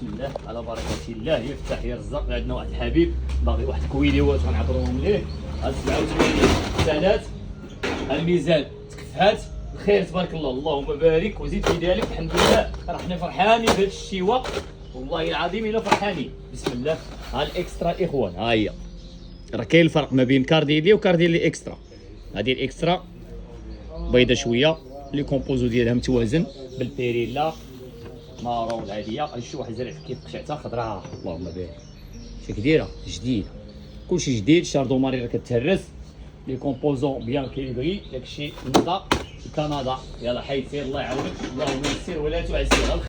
بسم الله على بركه الله. يفتح يرزق. عندنا واحد الحبيب باغي واحد الكويليوات غنعطروهم ليه. هاد 87 سالات الميزان تكفات الخير تبارك الله. اللهم بارك وزيد في ذلك. الحمد لله راه حنا فرحانين بهذا الشواء والله العظيم الا فرحانين. بسم الله. ها الاكسترا الاخوان، ها هي راه كاين الفرق ما بين كارديلي وكارديلي اكسترا. هذه الاكسترا بيضه شويه، لي كومبوزو ديالها متوازن بالبيريلا مارون العاديه. شي واحد زرع كيف قشعتها خضراء اللهم بارك. شي كديره جديده كلشي جديد. شاردو ماري راه كتهرس. لي كومبوزون بيان كاليبري. داكشي نضا كندا. يلا حيد سير الله يعاونك. اللهم يسر ولا تعسر.